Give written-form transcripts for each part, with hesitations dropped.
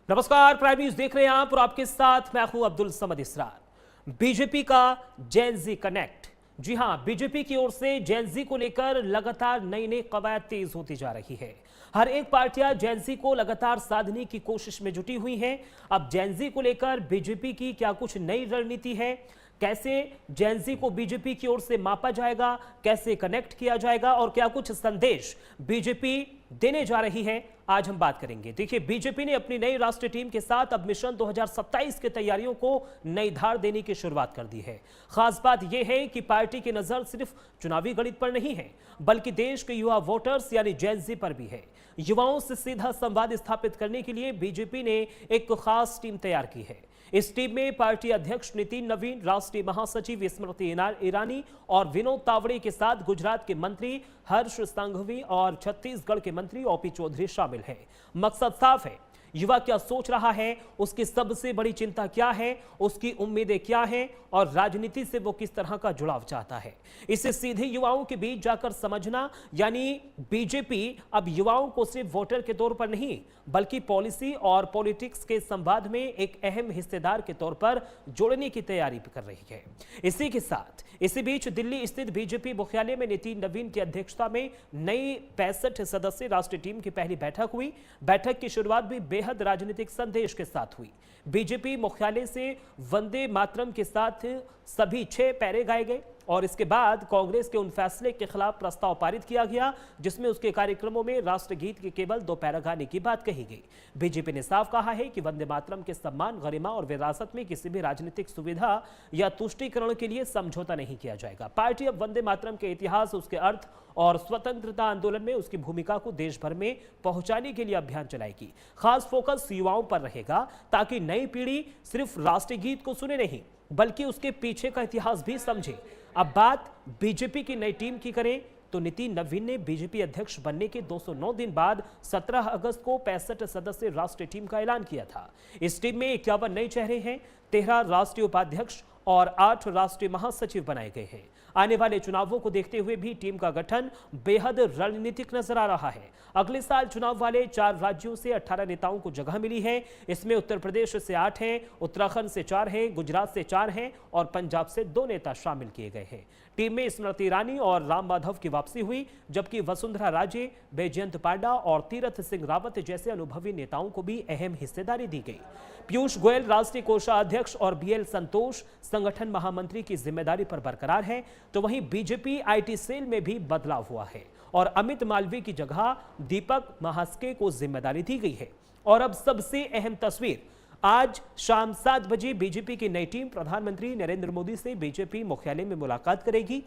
नमस्कार, prime news देख रहे हैं आप और आपके साथ मैं हूं अब्दुल समद इसरार। बीजेपी का जेनजी कनेक्ट। जी हां, बीजेपी की ओर से जेनजी को लेकर लगातार नई नई कवायद तेज होती जा रही है। हर एक पार्टियां जेनजी को लगातार साधने की कोशिश में जुटी हुई हैं। अब जेनजी को लेकर बीजेपी की क्या कुछ नई रणनीति है? कैसे जेनजी को बीजेपी की ओर से मापा जाएगा, कैसे कनेक्ट किया जाएगा और क्या कुछ संदेश बीजेपी देने जा रही है, आज हम बात करेंगे। देखिए, बीजेपी ने अपनी नई राष्ट्रीय टीम के साथ अब मिशन 2027 की तैयारियों को नई धार देने की शुरुआत कर दी है। खास बात यह है कि पार्टी की नजर सिर्फ चुनावी गणित पर नहीं है, बल्कि देश के युवा वोटर्स यानी जेनजी पर भी है। युवाओं से सीधा संवाद स्थापित करने के लिए बीजेपी ने एक खास टीम तैयार की है। इस टीम में पार्टी अध्यक्ष नितिन नवीन, राष्ट्रीय महासचिव स्मृति ईरानी और विनोद तावड़े के साथ गुजरात के मंत्री हर्ष संघवी और छत्तीसगढ़ के मंत्री ओपी चौधरी शामिल हैं। मकसद साफ है, युवा क्या सोच रहा है, उसकी सबसे बड़ी चिंता क्या है, उसकी उम्मीदें क्या हैं और राजनीति से वो किस तरह का जुड़ाव चाहता है, इसे सीधे युवाओं के बीच जाकर समझना। यानी बीजेपी अब युवाओं को सिर्फ वोटर के तौर पर नहीं, बल्कि पॉलिसी और पॉलिटिक्स के संवाद में एक अहम हिस्सेदार के तौर पर जोड़ने की तैयारी कर रही है। इसी के साथ इसी बीच दिल्ली स्थित बीजेपी मुख्यालय में नितिन नवीन की अध्यक्षता में नई 65 सदस्यीय राष्ट्रीय टीम की पहली बैठक हुई। बैठक की शुरुआत भी बेहद राजनीतिक संदेश के साथ हुई। बीजेपी मुख्यालय से वंदे मातरम के साथ सभी 6 पैरे गाए गए और इसके बाद कांग्रेस के उन फैसले के खिलाफ प्रस्ताव पारित किया गया जिसमें उसके कार्यक्रमों में राष्ट्रगीत के केवल 2 पैरा गाने की बात कही गई। बीजेपी ने साफ कहा है कि वंदे मातरम के सम्मान, गरिमा और विरासत में किसी भी राजनीतिक सुविधा या तुष्टीकरण के लिए समझौता नहीं किया जाएगा। पार्टी अब वंदे मातरम के इतिहास, उसके अर्थ और स्वतंत्रता आंदोलन में उसकी भूमिका को देश भर में पहुंचाने के लिए अभियान चलाएगी। खास फोकस युवाओं पर रहेगा ताकि नई पीढ़ी सिर्फ राष्ट्रीय गीत को सुने नहीं, बल्कि उसके पीछे का इतिहास भी समझे। अब बात बीजेपी की नई टीम की करें तो नितिन नवीन ने बीजेपी अध्यक्ष बनने के 209 दिन बाद 17 अगस्त को 65 सदस्यीय राष्ट्रीय टीम का ऐलान किया था। इस टीम में 51 नए चेहरे हैं, 13 राष्ट्रीय उपाध्यक्ष और 8 राष्ट्रीय महासचिव बनाए गए हैं। आने वाले चुनावों को देखते हुए भी टीम का गठन बेहद रणनीतिक नजर आ रहा है। अगले साल चुनाव वाले 4 राज्यों से 18 नेताओं को जगह मिली है। इसमें उत्तर प्रदेश से 8 हैं, उत्तराखंड से 4 हैं, गुजरात से 4 हैं और पंजाब से 2 नेता शामिल किए गए हैं। टीम में स्मृति ईरानी और राम माधव की वापसी हुई, जबकि वसुंधरा राजे, बैजयंत पांडा और तीरथ सिंह रावत जैसे अनुभवी नेताओं को भी अहम हिस्सेदारी दी गई। पीयूष गोयल राष्ट्रीय कोषाध्यक्ष और बीएल संतोष संगठन महामंत्री की जिम्मेदारी पर बरकरार है, तो वहीं बीजेपी आईटी सेल में भी बदलाव हुआ है और अमित मालवीय की जगह दीपक महास्के को जिम्मेदारी दी गई है। और अब सबसे अहम तस्वीर, आज शाम 7 बजे बीजेपी की नई टीम प्रधानमंत्री नरेंद्र मोदी से बीजेपी मुख्यालय में मुलाकात करेगी।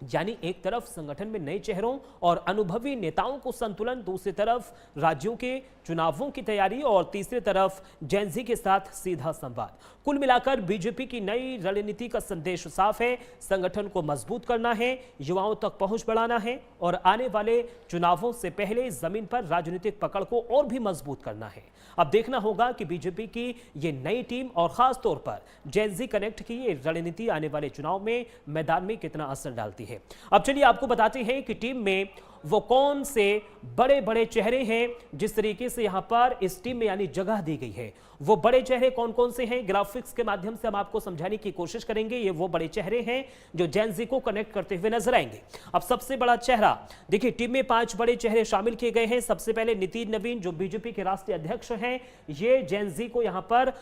यानी एक तरफ संगठन में नए चेहरों और अनुभवी नेताओं को संतुलन, दूसरी तरफ राज्यों के चुनावों की तैयारी और तीसरी तरफ जेनजी के साथ सीधा संवाद। कुल मिलाकर बीजेपी की नई रणनीति का संदेश साफ है, संगठन को मजबूत करना है, युवाओं तक पहुंच बढ़ाना है और आने वाले चुनावों से पहले जमीन पर राजनीतिक पकड़ को और भी मजबूत करना है। अब देखना होगा कि बीजेपी की ये नई टीम और खास तौर पर जेनजी कनेक्ट की ये रणनीति आने वाले चुनाव में मैदान में कितना असर डालती है। अब चलिए आपको बताते हैं कि टीम में वो कौन से बड़े बड़े चेहरे हैं जिस तरीके से यहां पर इस टीम में यानी जगह दी गई है। वो बड़े चेहरे कौन कौन से हैं, ग्राफिक्स के माध्यम से हम आपको समझाने की कोशिश करेंगे। ये वो बड़े चेहरे हैं जो जेनजी को कनेक्ट करते हुए नजर आएंगे। अब सबसे बड़ा चेहरा देखिए, टीम में 5 बड़े चेहरे शामिल किए गए हैं। सबसे पहले नितिन नवीन जो बीजेपी के राष्ट्रीय अध्यक्ष हैं, ये जेनजी को यहां पर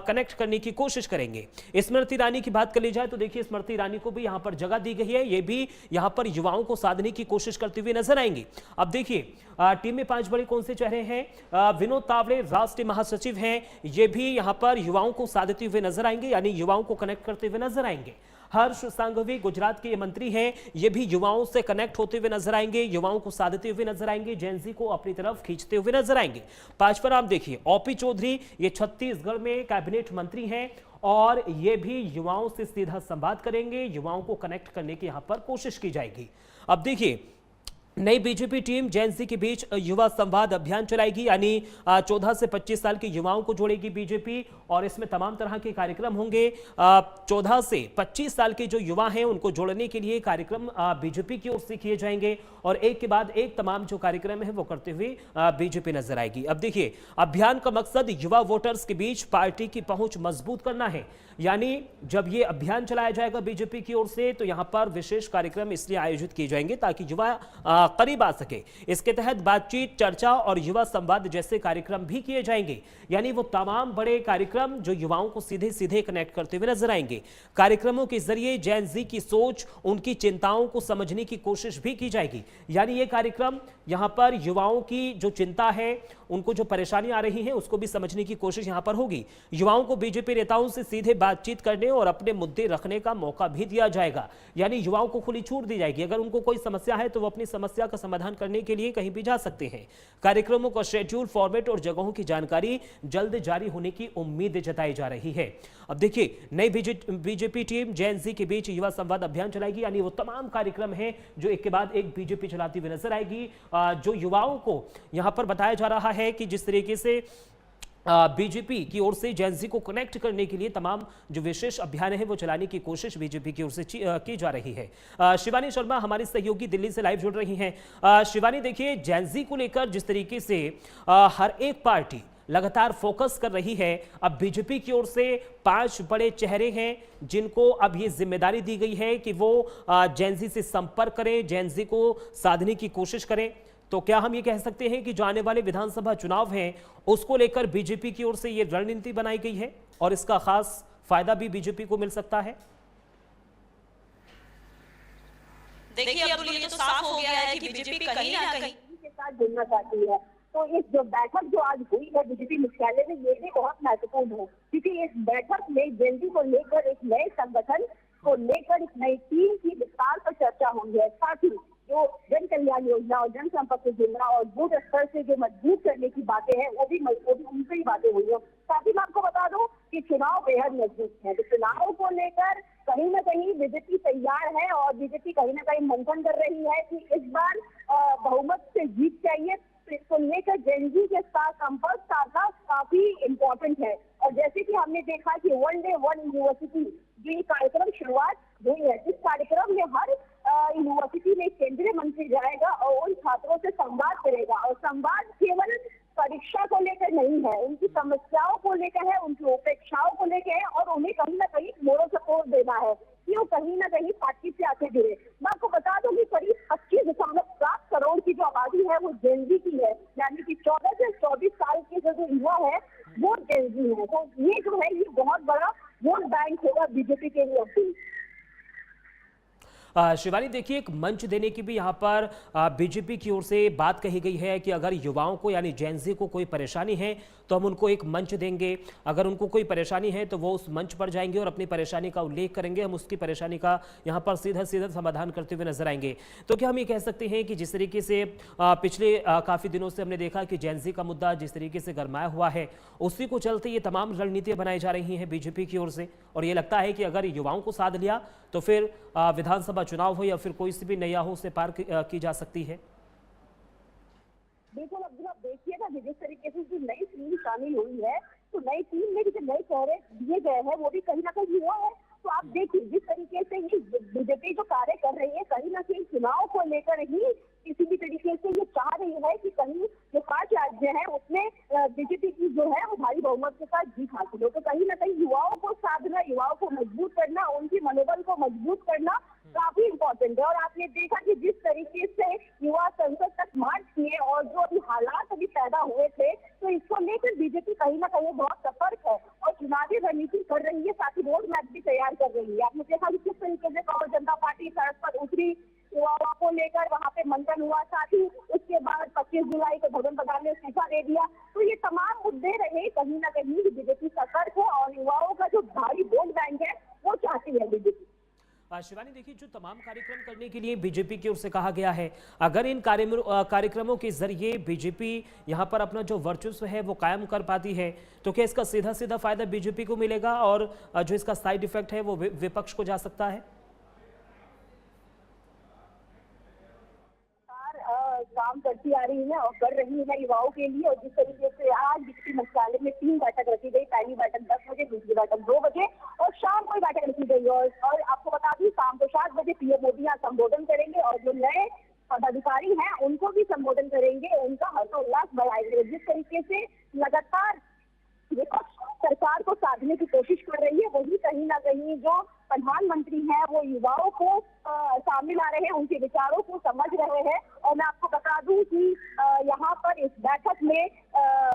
कनेक्ट करने की कोशिश करेंगे। स्मृति ईरानी की बात कर ली जाए तो देखिए, स्मृति ईरानी को भी यहां पर जगह दी गई है, ये भी यहां पर युवाओं को साधने की कोशिश करते हुए नजर आएंगे। अब देखिए, टीम में 5 बड़े कौन से चेहरे हैं। विनोद तावड़े राष्ट्रीय महासचिव हैं, ये भी यहां पर युवाओं को साधते हुए नजर आएंगे, यानी युवाओं को कनेक्ट करते हुए नजर आएंगे। हर्ष संघवी गुजरात के मंत्री हैं, ये भी युवाओं से कनेक्ट होते हुए नजर आएंगे, युवाओं को साधते हुए नजर आएंगे, जेनजी को अपनी तरफ खींचते हुए नजर आएंगे। 5 पर आप देखिए, ओपी चौधरी, ये छत्तीसगढ़ में कैबिनेट मंत्री हैं और ये भी युवाओं से सीधा संवाद करेंगे, युवाओं को कनेक्ट करने की यहां पर कोशिश की जाएगी। अब देखिए, नई बीजेपी टीम जेनजी के बीच युवा संवाद अभियान चलाएगी, यानी 14 से 25 साल के युवाओं को जोड़ेगी बीजेपी और इसमें तमाम तरह के कार्यक्रम होंगे। 14 से 25 साल के जो युवा हैं उनको जोड़ने के लिए कार्यक्रम बीजेपी की ओर से किए जाएंगे और एक के बाद एक तमाम जो कार्यक्रम है वो करते हुए बीजेपी नजर आएगी। अब देखिए, अभियान का मकसद युवा वोटर्स के बीच पार्टी की पहुंच मजबूत करना है। यानी जब ये अभियान चलाया जाएगा बीजेपी की ओर से तो यहां पर विशेष कार्यक्रम इसलिए आयोजित किए जाएंगे ताकि युवा करीब आ सके। इसके तहत बातचीत, चर्चा और युवा संवाद जैसे कार्यक्रम भी किए जाएंगे। यानी वो तमाम बड़े कार्यक्रम जो युवाओं को सीधे सीधे कनेक्ट करते हुए नजर आएंगे। कार्यक्रमों के जरिए जेन ज़ी की सोच, उनकी चिंताओं को समझने की कोशिश भी की जाएगी। यानी ये कार्यक्रम यहां पर युवाओं की जो चिंता है, उनको जो परेशानी आ रही है उसको भी समझने की कोशिश यहां पर होगी। युवाओं को बीजेपी नेताओं से सीधे बातचीत करने और अपने मुद्दे रखने का मौका भी दिया जाएगा। यानी युवाओं को खुली छूट दी जाएगी। अगर उनको कोई समस्या है तो वो अपनी समस्या का समाधान करने के लिए कहीं भी जा सकते हैं। कार्यक्रमों का शेड्यूल, फॉर्मेट और जगहों की जानकारी जल्द जारी होने की उम्मीद जताई जा रही है। अब देखिए, नई बीजेपी टीम जेन ज़ी के बीच युवा संवाद अभियान चलाएगी। यानी वो तमाम कार्यक्रम हैं जो एक के बाद एक बीजेपी चलाती हुई नजर आएगी। जो युवाओं को यहां पर बताया जा रहा है कि जिस तरीके से बीजेपी की ओर से जेन ज़ी को कनेक्ट करने के लिए तमाम जो विशेष अभियान है वो चलाने की कोशिश बीजेपी की ओर से की जा रही है। शिवानी शर्मा हमारी सहयोगी दिल्ली से लाइव जुड़ रही हैं। शिवानी, देखिए, जेन ज़ी को लेकर जिस तरीके से हर एक पार्टी लगातार फोकस कर रही है, अब बीजेपी की ओर से 5 बड़े चेहरे हैं जिनको अब ये जिम्मेदारी दी गई है कि वो जेन ज़ी से संपर्क करें, जेन ज़ी को साधने की कोशिश करें। तो क्या हम ये कह सकते हैं कि जो आने वाले विधानसभा चुनाव हैं उसको लेकर बीजेपी की ओर से ये रणनीति बनाई गई है और इसका खास फायदा भी बीजेपी को मिल सकता है? देखिए अब्दुल, ये तो साफ हो गया है कि बीजेपी कहीं ना कहीं के साथ जुड़ना चाहती है। तो इस जो बैठक जो आज हुई है बीजेपी मुख्यालय में, ये भी बहुत महत्वपूर्ण है क्योंकि इस बैठक में जेन ज़ी को लेकर एक नए संगठन को लेकर एक नई टीम की विस्तार पर चर्चा हुई है। साथ ही जो जन कल्याण योजना और जनसंपर्क योजना और बूथ स्तर से जो मजबूत करने की बातें हैं वो भी उनकी बातें हुई है। साथ ही मैं आपको बता दूं कि चुनाव बेहद नजदीक है, तो चुनाव को लेकर कहीं ना कहीं बीजेपी तैयार है और बीजेपी कहीं ना कहीं मंथन कर रही है कि इस बार बहुमत से जीत चाहिए। तो इसको लेकर जेन ज़ी के साथ संपर्क साधना काफी इम्पोर्टेंट है। और जैसे कि हमने देखा कि वन डे वन यूनिवर्सिटी जो ये कार्यक्रम शुरुआत हुई है, इस कार्यक्रम में हर यूनिवर्सिटी में केंद्रीय मंत्री जाएगा और उन छात्रों से संवाद करेगा। और संवाद केवल परीक्षा को लेकर नहीं है, उनकी समस्याओं को लेकर है, उनकी उपेक्षाओं को लेकर है और उन्हें कहीं ना कहीं मोरल सपोर्ट देना है कि वो कहीं ना कहीं पार्टी से आके जुड़े। मैं आपको बता दूं कि करीब 25.7 करोड़ की जो आबादी है वो जेन ज़ी की है। यानी कि 14 से 24 साल के जो युवा है वो जेन ज़ी है। तो ये जो है ये बहुत बड़ा वोट बैंक होगा बीजेपी के लिए अभी। शिवानी, देखिए, एक मंच देने की भी यहाँ पर बीजेपी की ओर से बात कही गई है कि अगर युवाओं को यानी जेन ज़ी को कोई परेशानी है तो हम उनको एक मंच देंगे। अगर उनको कोई परेशानी है तो वो उस मंच पर जाएंगे और अपनी परेशानी का उल्लेख करेंगे, हम उसकी परेशानी का यहाँ पर सीधा सीधा समाधान करते हुए नजर आएंगे। तो क्या हम ये कह सकते हैं कि जिस तरीके से पिछले काफ़ी दिनों से हमने देखा कि जेन ज़ी का मुद्दा जिस तरीके से गरमाया हुआ है, उसी को चलते ये तमाम रणनीतियाँ बनाई जा रही हैं बीजेपी की ओर से और ये लगता है कि अगर युवाओं को साध लिया तो फिर विधानसभा चुनाव हो या फिर कोई सी भी नैया हो उसे पार की जा सकती है? बिल्कुल अब्दुल, आप देखिए ना जिस तरीके से जो नई टीम शामिल हुई है, तो नई टीम में जो नए चेहरे दिए गए हैं वो भी कहीं ना कहीं युवा है। तो आप देखिए जिस तरीके से ये बीजेपी जो कार्य कर रही है, कहीं ना कहीं चुनाव को लेकर ही किसी भी तरीके से ये चाह रही है कि कहीं जो 5 राज्य है उसमें बीजेपी की जो है वो भारी बहुमत के साथ जीत हासिल हो। तो कहीं ना कहीं युवाओं को साधना, युवाओं को मजबूत करना, उनकी मनोबल को मजबूत करना काफी इम्पोर्टेंट है। और आपने देखा कि जिस तरीके से युवा संसद तक मार्च किए और जो अभी हालात अभी पैदा हुए थे, तो इसको लेकर बीजेपी कहीं ना कहीं बहुत सतर्क है और चुनावी रणनीति कर रही है, साथ ही रोड मैप भी तैयार कर रही है। आपने देखा कि किस तरीके से कांग्रेस जनता पार्टी सड़क पर उतरी, युवाओं को लेकर वहां पे मंथन हुआ, साथ ही उसके बाद 25 जुलाई को धर्मेंद्र प्रधान ने इस्तीफा दे दिया। तो ये तमाम मुद्दे रहे, कहीं ना कहीं बीजेपी सतर्क है और युवाओं का जो भारी वोट बैंक है वो चाहती है बीजेपी। शिवानी, देखिए, जो तमाम कार्यक्रम करने के लिए बीजेपी की ओर से कहा गया है, अगर इन कार्यक्रमों के जरिए बीजेपी यहां पर अपना जो वर्चस्व है वो कायम कर पाती है तो क्या इसका सीधा सीधा फायदा बीजेपी को मिलेगा और जो इसका साइड इफेक्ट है वो विपक्ष को जा सकता है? काम करती आ रही है और कर रही है युवाओं के लिए। और जिस तरीके से आज बीजेपी मुख्यालय में 3 बैठक रखी गई, पहली बैठक 10 जो प्रधानमंत्री हैं वो युवाओं को शामिल आ रहे हैं, उनके विचारों को समझ रहे हैं। और मैं आपको बता दूं कि यहाँ पर इस बैठक में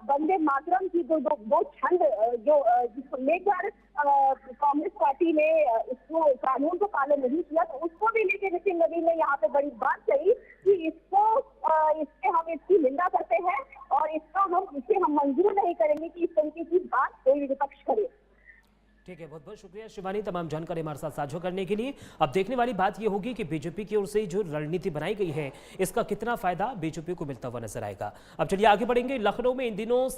वंदे मातरम की दो छंद जो जिसको लेकर कांग्रेस पार्टी ने इसको कानून को पालन नहीं किया, तो उसको भी लेकर नितिन नवीन ने यहाँ पे बड़ी बात कही कि इससे हम इसकी निंदा करते हैं और इसे हम मंजूर नहीं करेंगे कि इस तरीके की बात कोई भी विपक्ष करे। ठीक है, बहुत बहुत शुक्रिया शिवानी तमाम जानकारी हमारे साथ साझा करने के लिए। अब देखने वाली बात यह होगी कि बीजेपी की ओर से जो रणनीति बनाई गई है इसका कितना फायदा बीजेपी को मिलता हुआ नजर आएगा। अब चलिए आगे बढ़ेंगे। लखनऊ में इन दिनों